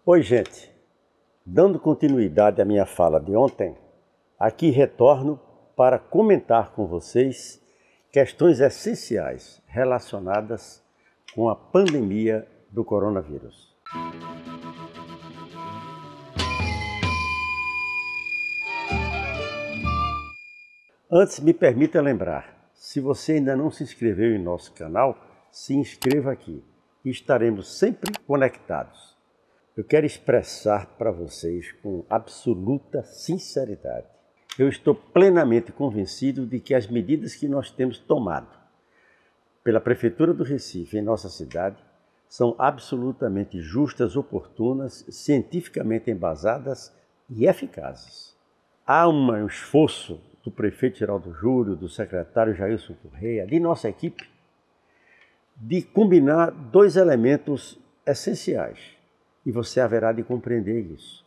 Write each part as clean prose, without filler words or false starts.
Oi, gente. Dando continuidade à minha fala de ontem, aqui retorno para comentar com vocês questões essenciais relacionadas com a pandemia do coronavírus. Antes, me permita lembrar, se você ainda não se inscreveu em nosso canal, se inscreva aqui e estaremos sempre conectados. Eu quero expressar para vocês com absoluta sinceridade. Eu estou plenamente convencido de que as medidas que nós temos tomado pela Prefeitura do Recife em nossa cidade são absolutamente justas, oportunas, cientificamente embasadas e eficazes. Há um esforço do prefeito Geraldo Júlio, do secretário Jailson Correia, de nossa equipe, de combinar dois elementos essenciais. E você haverá de compreender isso.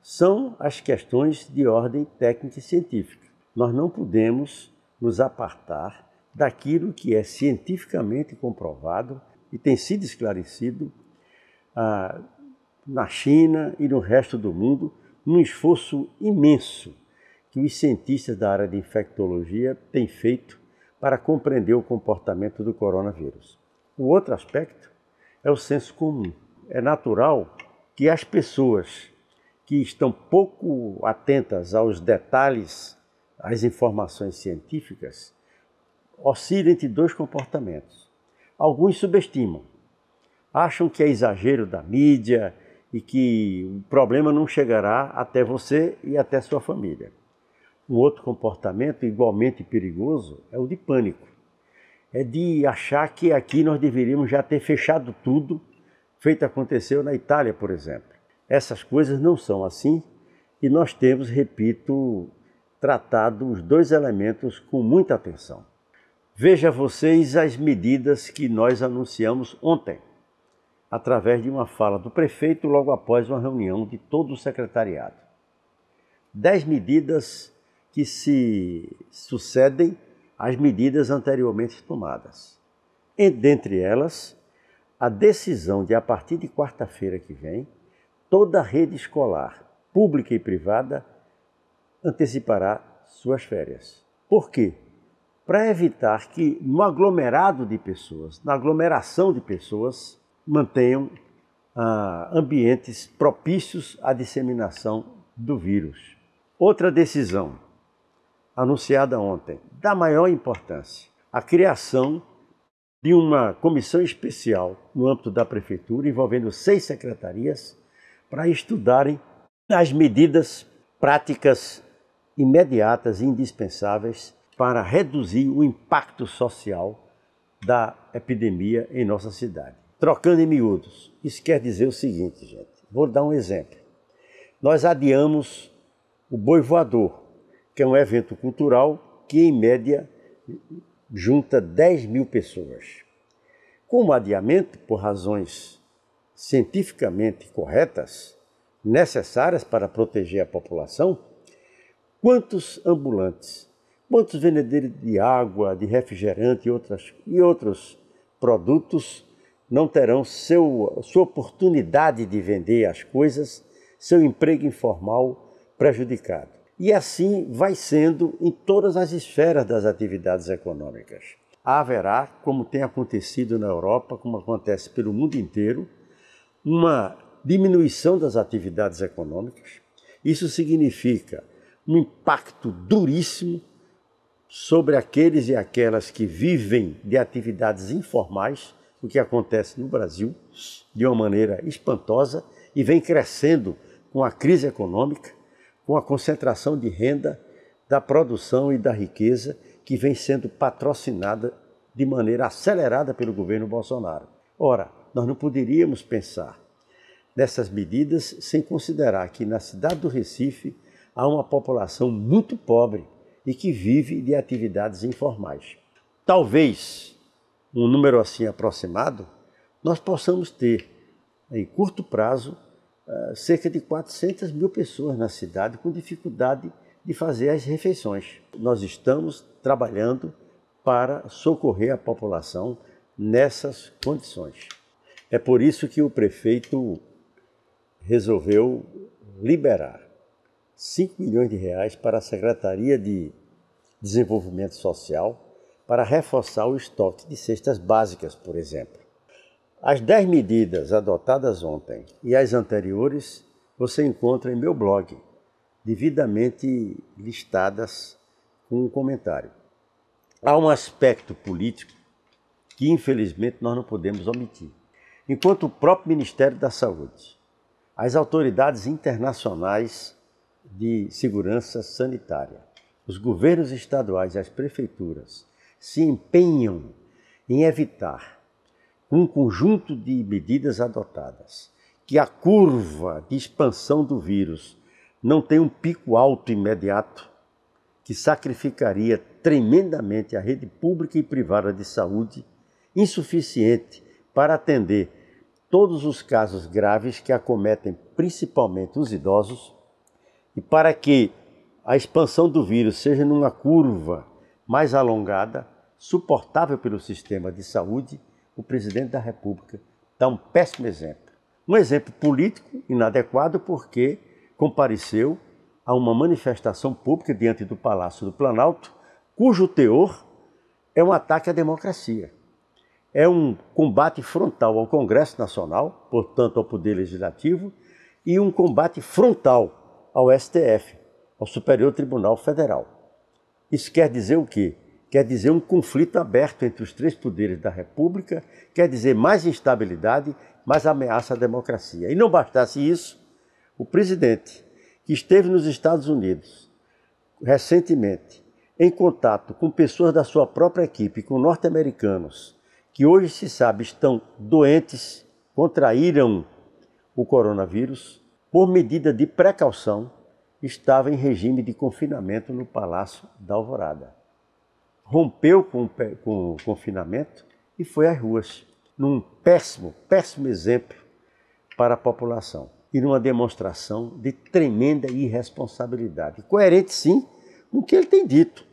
São as questões de ordem técnica e científica. Nós não podemos nos apartar daquilo que é cientificamente comprovado e tem sido esclarecido na China e no resto do mundo, num esforço imenso que os cientistas da área de infectologia têm feito para compreender o comportamento do coronavírus. O outro aspecto é o senso comum. É natural que as pessoas que estão pouco atentas aos detalhes, às informações científicas, oscilem entre dois comportamentos. Alguns subestimam, acham que é exagero da mídia e que o problema não chegará até você e até sua família. Um outro comportamento igualmente perigoso é o de pânico. É de achar que aqui nós deveríamos já ter fechado tudo, feito aconteceu na Itália, por exemplo. Essas coisas não são assim e nós temos, repito, tratado os dois elementos com muita atenção. Veja vocês as medidas que nós anunciamos ontem, através de uma fala do prefeito logo após uma reunião de todo o secretariado. 10 medidas que se sucedem às medidas anteriormente tomadas. E, dentre elas, a decisão de, a partir de quarta-feira que vem, toda a rede escolar, pública e privada, antecipará suas férias. Por quê? Para evitar que no aglomerado de pessoas, na aglomeração de pessoas, mantenham ambientes propícios à disseminação do vírus. Outra decisão, anunciada ontem, da maior importância, a criação de uma comissão especial no âmbito da Prefeitura, envolvendo 6 secretarias, para estudarem as medidas práticas imediatas e indispensáveis para reduzir o impacto social da epidemia em nossa cidade. Trocando em miúdos, isso quer dizer o seguinte, gente, vou dar um exemplo. Nós adiamos o Boi Voador, que é um evento cultural que, em média, junta 10 mil pessoas. Como adiamento, por razões cientificamente corretas, necessárias para proteger a população, quantos ambulantes, quantos vendedores de água, de refrigerante e outros produtos não terão sua oportunidade de vender as coisas, seu emprego informal prejudicado? E assim vai sendo em todas as esferas das atividades econômicas. Haverá, como tem acontecido na Europa, como acontece pelo mundo inteiro, uma diminuição das atividades econômicas. Isso significa um impacto duríssimo sobre aqueles e aquelas que vivem de atividades informais, o que acontece no Brasil de uma maneira espantosa e vem crescendo com a crise econômica, com a concentração de renda, da produção e da riqueza que vem sendo patrocinada de maneira acelerada pelo governo Bolsonaro. Ora, nós não poderíamos pensar nessas medidas sem considerar que na cidade do Recife há uma população muito pobre e que vive de atividades informais. Talvez, um número assim aproximado, nós possamos ter, em curto prazo, cerca de 400 mil pessoas na cidade com dificuldade de fazer as refeições. Nós estamos trabalhando para socorrer a população nessas condições. É por isso que o prefeito resolveu liberar 5 milhões de reais para a Secretaria de Desenvolvimento Social para reforçar o estoque de cestas básicas, por exemplo. As 10 medidas adotadas ontem e as anteriores você encontra em meu blog, devidamente listadas com um comentário. Há um aspecto político que, infelizmente, nós não podemos omitir. Enquanto o próprio Ministério da Saúde, as autoridades internacionais de segurança sanitária, os governos estaduais e as prefeituras se empenham em evitar, com um conjunto de medidas adotadas, que a curva de expansão do vírus não tenha um pico alto imediato, que sacrificaria tremendamente a rede pública e privada de saúde, insuficiente para atender todos os casos graves que acometem principalmente os idosos, e para que a expansão do vírus seja numa curva mais alongada, suportável pelo sistema de saúde, o presidente da República dá um péssimo exemplo. Um exemplo político inadequado porque compareceu a uma manifestação pública diante do Palácio do Planalto, cujo teor é um ataque à democracia. É um combate frontal ao Congresso Nacional, portanto ao Poder Legislativo, e um combate frontal ao STF, ao Superior Tribunal Federal. Isso quer dizer o quê? Quer dizer um conflito aberto entre os três poderes da República, quer dizer mais instabilidade, mais ameaça à democracia. E não bastasse isso, o presidente, que esteve nos Estados Unidos recentemente, em contato com pessoas da sua própria equipe, com norte-americanos, que hoje se sabe estão doentes, contraíram o coronavírus, por medida de precaução, estava em regime de confinamento no Palácio da Alvorada. Rompeu com o confinamento e foi às ruas, num péssimo exemplo para a população e numa demonstração de tremenda irresponsabilidade. Coerente, sim, com o que ele tem dito,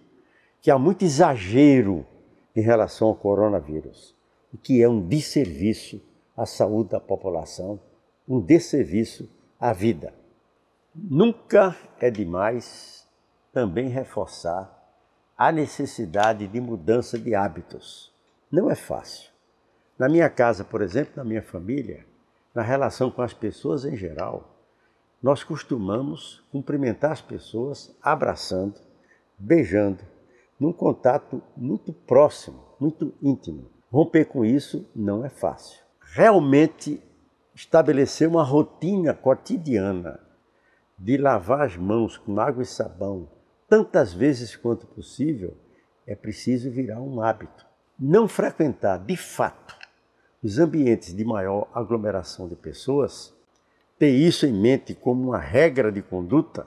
que há muito exagero em relação ao coronavírus, o que é um desserviço à saúde da população, um desserviço à vida. Nunca é demais também reforçar a necessidade de mudança de hábitos. Não é fácil. Na minha casa, por exemplo, na minha família, na relação com as pessoas em geral, nós costumamos cumprimentar as pessoas abraçando, beijando, num contato muito próximo, muito íntimo. Romper com isso não é fácil. Realmente estabelecer uma rotina cotidiana de lavar as mãos com água e sabão tantas vezes quanto possível, é preciso virar um hábito. Não frequentar, de fato, os ambientes de maior aglomeração de pessoas, ter isso em mente como uma regra de conduta,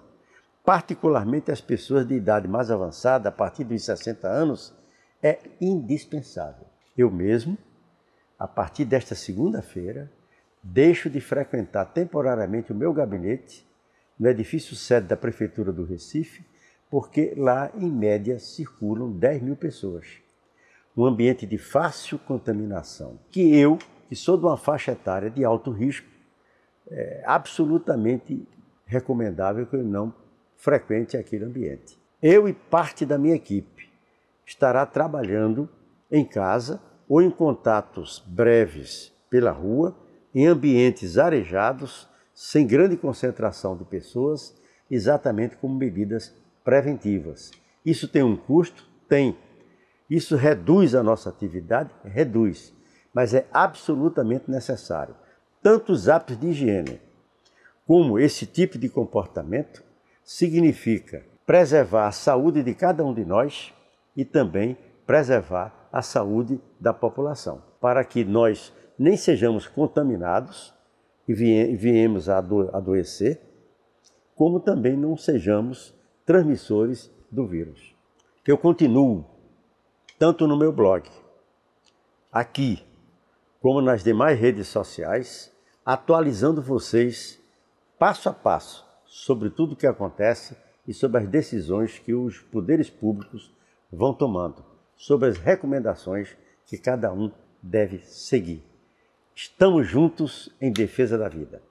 particularmente as pessoas de idade mais avançada, a partir dos 60 anos, é indispensável. Eu mesmo, a partir desta segunda-feira, deixo de frequentar temporariamente o meu gabinete no edifício sede da Prefeitura do Recife, porque lá, em média, circulam 10 mil pessoas. Um ambiente de fácil contaminação, que eu, que sou de uma faixa etária de alto risco, é absolutamente recomendável que eu não frequente aquele ambiente. Eu e parte da minha equipe estará trabalhando em casa ou em contatos breves pela rua, em ambientes arejados, sem grande concentração de pessoas, exatamente como medidas preventivas. Isso tem um custo? Tem. Isso reduz a nossa atividade? Reduz. Mas é absolutamente necessário. Tanto os hábitos de higiene como esse tipo de comportamento significa preservar a saúde de cada um de nós e também preservar a saúde da população, para que nós nem sejamos contaminados e viemos a adoecer, como também não sejamos transmissores do vírus. Eu continuo, tanto no meu blog, aqui, como nas demais redes sociais, atualizando vocês passo a passo sobre tudo o que acontece e sobre as decisões que os poderes públicos vão tomando, sobre as recomendações que cada um deve seguir. Estamos juntos em defesa da vida.